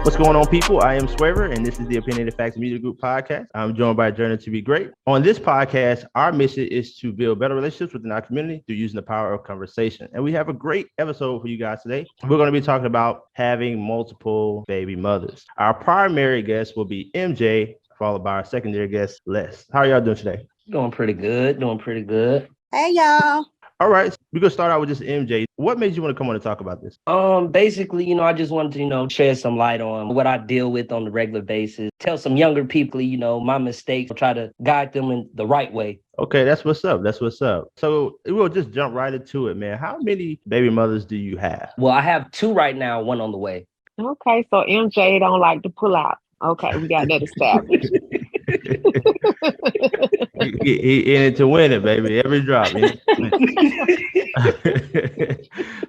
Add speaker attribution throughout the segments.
Speaker 1: What's going on, people? I am Swaver, and this is the Opinionated Factsmgr Group podcast. I'm joined by Journey to be Great. On this podcast, our mission is to build better relationships within our community through using the power of conversation. And we have a great episode for you guys today. We're going to be talking about having multiple baby mothers. Our primary guest will be MJ, followed by our secondary guest, Les. How are y'all doing today?
Speaker 2: Doing pretty good.
Speaker 3: Hey, y'all.
Speaker 1: All right, we're going to start out with just MJ. What made you want to come on and talk about this?
Speaker 2: Basically, I just wanted to, shed some light on what I deal with on a regular basis. Tell some younger people, my mistakes, try to guide them in the right way.
Speaker 1: Okay, that's what's up. So we'll just jump right into it, man. How many baby mothers do you have?
Speaker 2: Well, I have 2 right now, 1 on the way.
Speaker 3: Okay, so MJ don't like to pull out. Okay, we got that established.
Speaker 1: he in it to win it, baby. Every drop.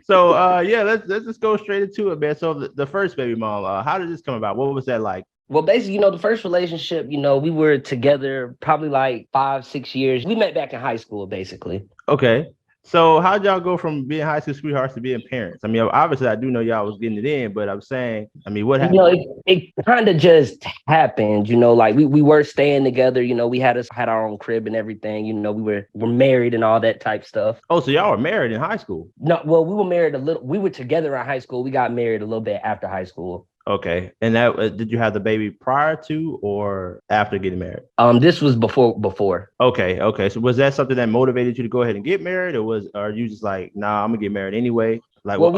Speaker 1: So let's just go straight into it, man. So the first baby mom, how did this come about? What was that like?
Speaker 2: Well, basically, the first relationship, we were together probably like 5-6 years. We met back in high school, basically.
Speaker 1: Okay. So how'd y'all go from being high school sweethearts to being parents? I mean, obviously, I do know y'all was getting it in, but I'm saying, what happened?
Speaker 2: It kind of just happened, like we were staying together, we had our own crib and everything, we were married and all that type stuff.
Speaker 1: Oh, so y'all were married in high school?
Speaker 2: No, well, we were married we were together in high school. We got married a little bit after high school.
Speaker 1: Okay. And that did you have the baby prior to or after getting married?
Speaker 2: This was before.
Speaker 1: Okay. So was that something that motivated you to go ahead and get married, or are you just like, nah, I'm gonna get married anyway? Like,
Speaker 2: well,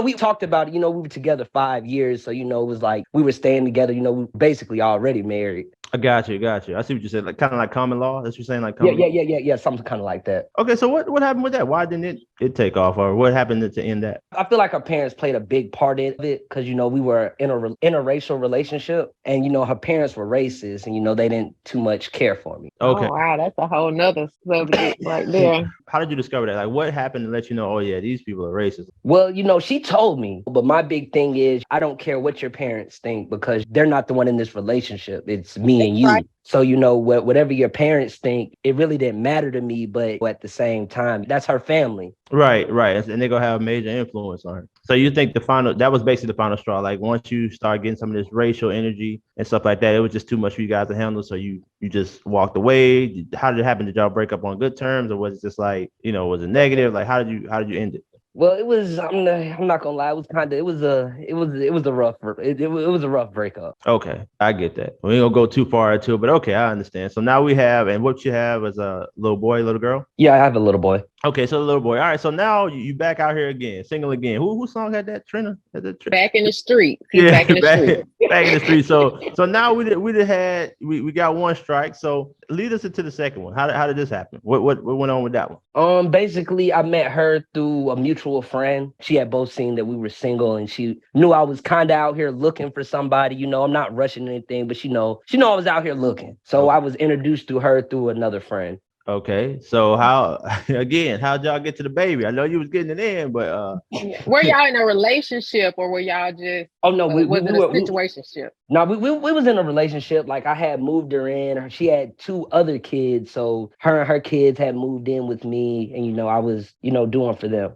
Speaker 2: we talked about it. We were together 5 years, so it was like we were staying together. We were basically already married.
Speaker 1: I got you. I see what you said. Like kind of like common law. That's what you're saying, like
Speaker 2: common law? Yeah. Something kind of like that.
Speaker 1: Okay, so what happened with that? Why didn't it take off, or what happened to end that?
Speaker 2: I feel like our parents played a big part in it because we were in a interracial relationship, and her parents were racist, and they didn't too much care for me.
Speaker 1: Okay.
Speaker 3: Oh, wow, that's a whole nother subject right there.
Speaker 1: How did you discover that? Like, what happened to let you know? Oh yeah, these people are racist.
Speaker 2: Well, she told me, but my big thing is I don't care what your parents think because they're not the one in this relationship. It's me and you. Right. So, whatever your parents think, it really didn't matter to me. But at the same time, that's her family.
Speaker 1: Right. And they're going to have a major influence on her. So you think that was basically the final straw. Like once you start getting some of this racial energy and stuff like that, it was just too much for you guys to handle. So you just walked away. How did it happen? Did y'all break up on good terms, or was it just like, was it negative? Like, how did you end it?
Speaker 2: Well, it was. I'm not gonna lie. It was kind of. It was a rough breakup.
Speaker 1: Okay, I get that. We ain't gonna go too far into it, but okay, I understand. So now we have, and what you have is a little boy, little girl.
Speaker 2: Yeah, I have a little boy.
Speaker 1: Okay, so the little boy. All right, so now you back out here again, single again. Who song had that? Trina?
Speaker 3: Back in the street.
Speaker 1: Back in the street. So now we got one strike. So lead us into the second one. How did this happen? What went on with that one?
Speaker 2: Basically, I met her through a mutual friend. She had both seen that we were single, and she knew I was kind of out here looking for somebody. I'm not rushing anything, but she know I was out here looking. So I was introduced to her through another friend.
Speaker 1: Okay, so how'd y'all get to the baby? I know you was getting it in, but
Speaker 3: were y'all in a relationship or were y'all just?
Speaker 2: Oh no, we
Speaker 3: was
Speaker 2: it
Speaker 3: a situationship?
Speaker 2: No, we was in a relationship. Like I had moved her in. She had 2 other kids, so her and her kids had moved in with me, and I was doing for them.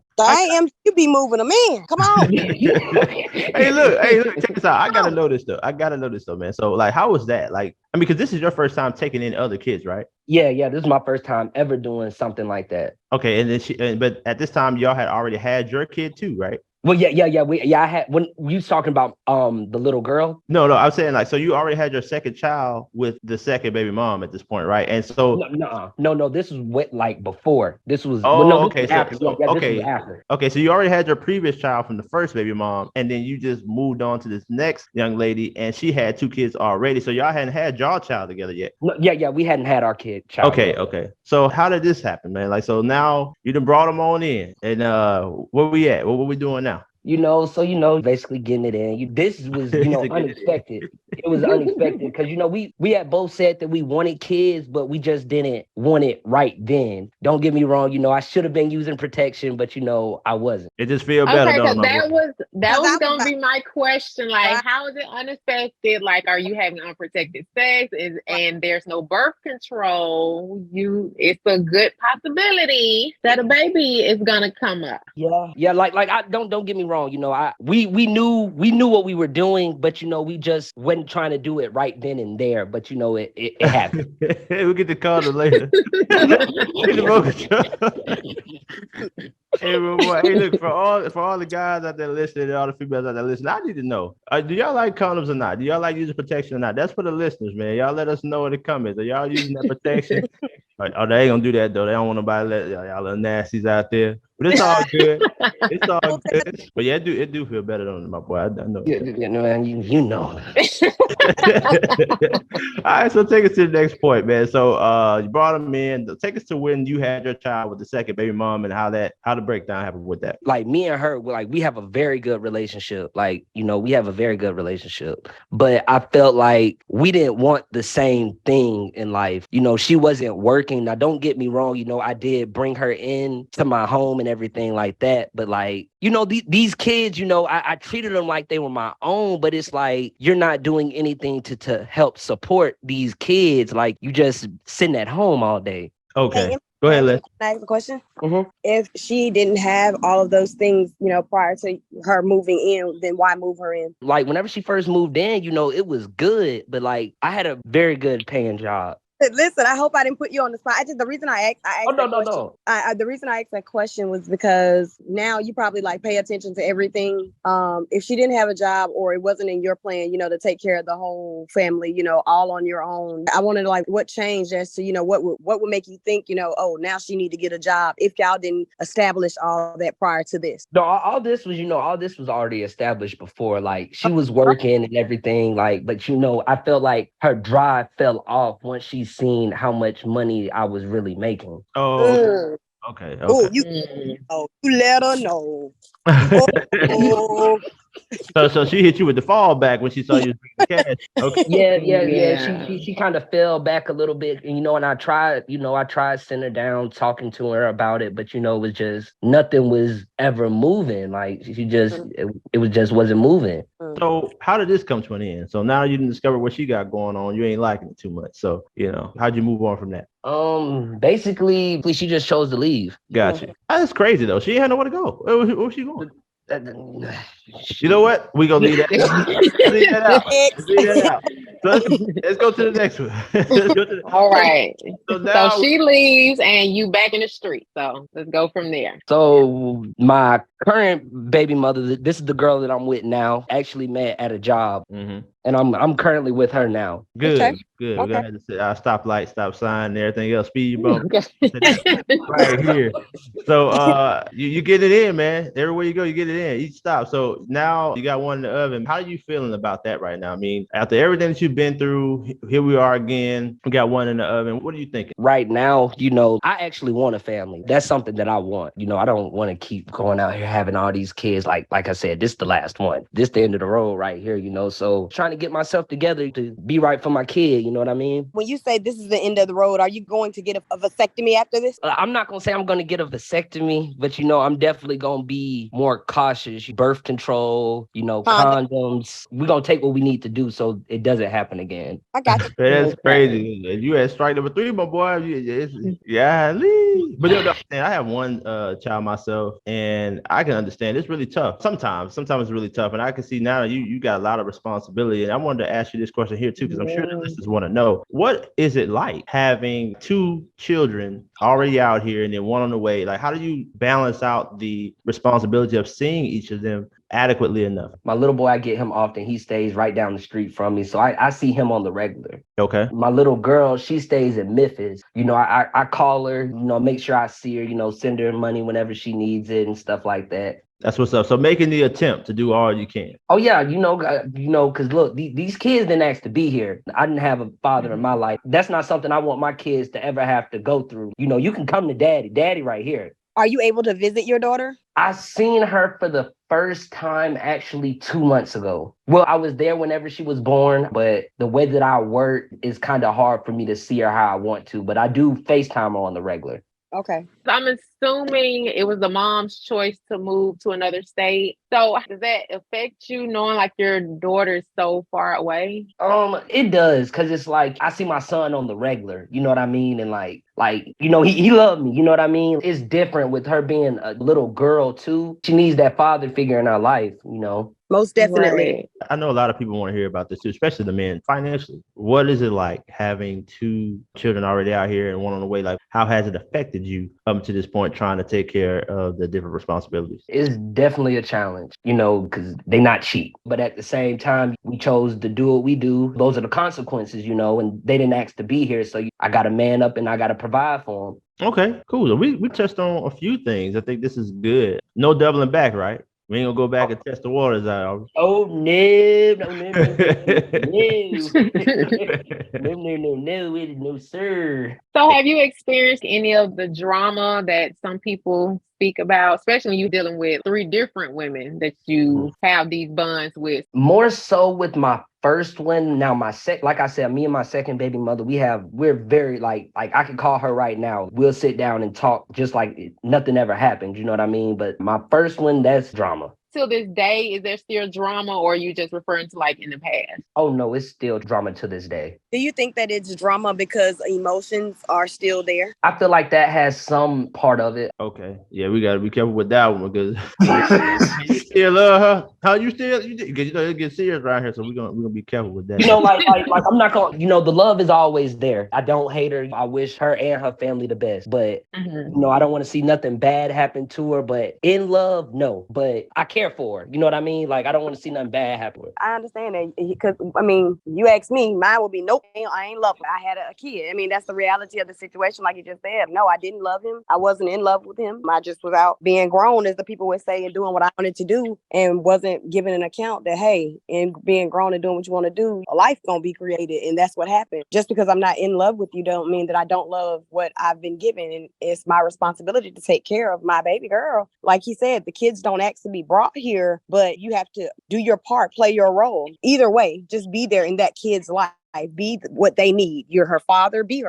Speaker 4: You be moving them in. Come on.
Speaker 1: Hey, look, check this out. I gotta know this though, man. So like, how was that? Like, because this is your first time taking in other kids, right?
Speaker 2: Yeah. This is my first time ever doing something like that.
Speaker 1: Okay, and then but at this time, y'all had already had your kid too, right?
Speaker 2: Well, I had, when you was talking about the little girl.
Speaker 1: No, I'm saying like, so you already had your second child with the second baby mom at this point, right? And so
Speaker 2: no, this was like before. This was
Speaker 1: okay.
Speaker 2: After.
Speaker 1: So,
Speaker 2: this was after.
Speaker 1: Okay, so you already had your previous child from the first baby mom, and then you just moved on to this next young lady, and she had 2 kids already. So y'all hadn't had y'all child together yet.
Speaker 2: No, we hadn't had our child.
Speaker 1: Okay. So how did this happen, man? Like, so now you done brought them on in, and where we at? What we doing now?
Speaker 2: Basically getting it in. This was, unexpected. it was unexpected because, we had both said that we wanted kids, but we just didn't want it right then. Don't get me wrong. I should have been using protection, but, I wasn't.
Speaker 1: It just feels better.
Speaker 3: Okay, because that was
Speaker 4: was
Speaker 3: going to
Speaker 4: about-
Speaker 3: be my question. Like, how is it unexpected? Like, are you having unprotected sex? And there's no birth control? It's a good possibility that a baby is gonna come up.
Speaker 2: Yeah. Like I don't get me wrong. We knew what we were doing, but we just wasn't trying to do it right then and there. But it happened.
Speaker 1: We'll get the call later. Hey, boy, hey, look, for all the guys out there listening and all the females out there listening, I need to know, do y'all like condoms or not? Do y'all like using protection or not? That's for the listeners, man. Y'all let us know in the comments. Are y'all using that protection? Oh, they ain't gonna do that though. They don't want nobody let y'all little nasties out there. But it's all good. It's all good. But yeah, it do feel better than my boy. I know.
Speaker 2: Man, you know.
Speaker 1: All right, so take us to the next point, man. So you brought him in. Take us to when you had your child with the second baby mom and how the breakdown happened with that.
Speaker 2: Like me and her, we have a very good relationship. Like, we have a very good relationship. But I felt like we didn't want the same thing in life. She wasn't working. Now, don't get me wrong. I did bring her in to my home and everything like that. But like, these kids, I treated them like they were my own, but it's like, you're not doing anything to help support these kids. Like, you just sitting at home all day.
Speaker 1: Okay. Go ahead, Liz.
Speaker 4: Can I ask a question?
Speaker 2: Mm-hmm.
Speaker 4: If she didn't have all of those things, prior to her moving in, then why move her in?
Speaker 2: Like, whenever she first moved in, it was good, but like, I had a very good paying job.
Speaker 4: Listen, I hope I didn't put you on the spot. The reason I asked
Speaker 2: No.
Speaker 4: The reason I asked that question was because now you probably like pay attention to everything. If she didn't have a job or it wasn't in your plan, to take care of the whole family, all on your own. I wanted to like what changed as to, what would make you think, oh, now she need to get a job if y'all didn't establish all that prior to this.
Speaker 2: No, all this was already established before. Like, she was working and everything, like, but I felt like her drive fell off once she seen how much money I was really making.
Speaker 1: Oh, okay.
Speaker 4: Oh, you let her know.
Speaker 1: So she hit you with the fallback when she saw you bring the cash. Okay.
Speaker 2: Yeah. She kind of fell back a little bit, and I tried sitting her down, talking to her about it, but it was just nothing was ever moving. Like, she just it was just wasn't moving.
Speaker 1: So how did this come to an end? So now you didn't discover what she got going on. You ain't liking it too much. So how'd you move on from that?
Speaker 2: Basically, she just chose to leave.
Speaker 1: Gotcha. That's crazy though. She ain't had nowhere to go. Where was she going? You know what? We gonna leave that. Leave that out. Leave that out. So let's go to the next one.
Speaker 3: All right.
Speaker 1: So
Speaker 3: she leaves and you back in the street. So let's go from there.
Speaker 2: So my current baby mother, this is the girl that I'm with now, actually met at a job.
Speaker 1: Mm-hmm.
Speaker 2: And I'm currently with her now.
Speaker 1: Good,
Speaker 4: okay.
Speaker 1: good.
Speaker 4: Okay.
Speaker 1: We're gonna have to say stop light, stop sign, and everything else. Speed bump right here. So you get it in, man. Everywhere you go, you get it in. Each stop. So now you got one in the oven. How are you feeling about that right now? I mean, after everything that you've been through, here we are again. We got one in the oven. What are you thinking?
Speaker 2: Right now, I actually want a family. That's something that I want. I don't want to keep going out here having all these kids. Like I said, this is the last one. This is the end of the road right here, So trying to get myself together to be right for my kid, you know what I mean?
Speaker 4: When you say this is the end of the road, are you going to get a vasectomy after this?
Speaker 2: I'm not going to say I'm going to get a vasectomy, but, I'm definitely going to be more cautious. Birth control, condoms. We're going to take what we need to do so it doesn't happen again.
Speaker 4: I got you.
Speaker 1: That's crazy. You had strike number 3, my boy. Yeah, but I have one child myself, and I can understand it's really tough. Sometimes it's really tough, and I can see now you got a lot of responsibility. And I wanted to ask you this question here too, because I'm sure the listeners want to know, what is it like having 2 children already out here and then one on the way? Like, how do you balance out the responsibility of seeing each of them adequately enough?
Speaker 2: My little boy, I get him often. He stays right down the street from me, so I see him on the regular.
Speaker 1: Okay.
Speaker 2: My little girl, she stays in Memphis. I call her, make sure I see her, send her money whenever she needs it and stuff like that.
Speaker 1: That's what's up. So making the attempt to do all you can.
Speaker 2: Oh yeah, because look, these kids didn't ask to be here. I didn't have a father in my life. That's not something I want my kids to ever have to go through. You can come to daddy right here.
Speaker 4: Are you able to visit your daughter?
Speaker 2: I seen her for the first time actually 2 months ago. Well, I was there whenever she was born, but the way that I work is kind of hard for me to see her how I want to, but I do FaceTime her on the regular.
Speaker 4: Okay.
Speaker 3: So I'm assuming it was the mom's choice to move to another state. So does that affect you knowing like your daughter's so far away?
Speaker 2: It does, because it's like I see my son on the regular, you know what I mean? And he loved me, you know what I mean? It's different with her being a little girl too. She needs that father figure in her life, you know.
Speaker 4: Most definitely.
Speaker 3: Right.
Speaker 1: I know a lot of people want to hear about this too, especially the men financially. What is it like having two children already out here and one on the way? Like, how has it affected you up to this point, trying to take care of the different responsibilities?
Speaker 2: It's definitely a challenge, you know, because they're not cheap. But at the same time, we chose to do what we do. Those are the consequences, you know, and they didn't ask to be here. So I got to man up and I got to provide for them.
Speaker 1: Okay, cool. So we touched on a few things. I think this is good. No doubling back, right? We ain't gonna go back and test the waters out.
Speaker 2: Oh, no, no, sir.
Speaker 3: So have you experienced any of the drama that some people speak about, especially when you're dealing with 3 different women that you have these bonds with?
Speaker 2: More so with my first one. Now like I said, me and my second baby mother, we're very like I could call her right now. We'll sit down and talk just like nothing ever happened. You know what I mean? But my first one, that's drama.
Speaker 3: Till this day, is there still drama, or are you just referring to like in the past?
Speaker 2: Oh no, it's still drama to this day.
Speaker 4: Do you think that it's drama because emotions are still there?
Speaker 2: I feel like that has some part of it.
Speaker 1: Okay. Yeah, we got to be careful with that one because you still love her. How you still? Because you know it gets serious around here, so we're gonna be careful with that.
Speaker 2: You know, like I'm not gonna. You know, the love is always there. I don't hate her. I wish her and her family the best, but you know, I don't want to see nothing bad happen to her. But in love, no. But I care for her. You know what I mean? Like I don't want to see nothing bad happen to her.
Speaker 4: I understand that because I mean, you ask me, mine would be nope. I ain't love him. I had a kid. I mean, that's the reality of the situation, like you just said. No, I didn't love him. I wasn't in love with him. I just was out being grown, as the people would say, and doing what I wanted to do, and wasn't giving an account that hey, in being grown and doing what you want to do, a life gonna be created, and that's what happened. Just because I'm not in love with you, don't mean that I don't love what I've been given, and it's my responsibility to take care of my baby girl. Like he said, the kids don't ask to be brought here, but you have to do your part, play your role. Either way, just be there in that kid's life. Be what they need. You're her father, be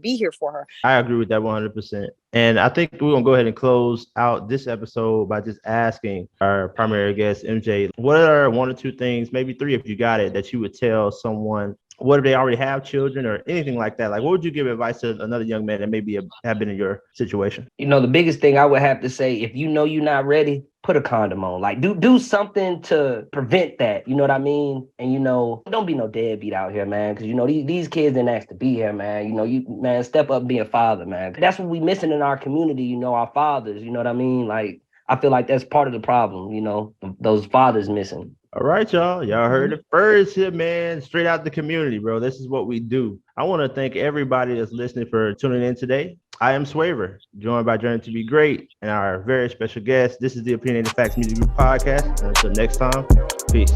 Speaker 4: here for her.
Speaker 1: I agree with that 100%. And I think we're going to go ahead and close out this episode by just asking our primary guest, MJ, what are 1 or 2 things, maybe 3 if you got it, that you would tell someone, what if they already have children or anything like that? Like, what would you give advice to another young man that maybe have been in your situation?
Speaker 2: You know, the biggest thing I would have to say, if you know you're not ready, put a condom on. Like, do something to prevent that. You know what I mean? And, you know, don't be no deadbeat out here, man. Because, you know, these kids didn't ask to be here, man. You know, step up and be a father, man. That's what we missing in our community, you know, our fathers. You know what I mean? Like, I feel like that's part of the problem, you know, those fathers missing.
Speaker 1: All right, y'all. Y'all heard it first here, man. Straight out the community, bro. This is what we do. I want to thank everybody that's listening for tuning in today. I am Swaver, joined by Journey to Be Great and our very special guest. This is the Opinionated Facts Music Group podcast. And until next time, peace.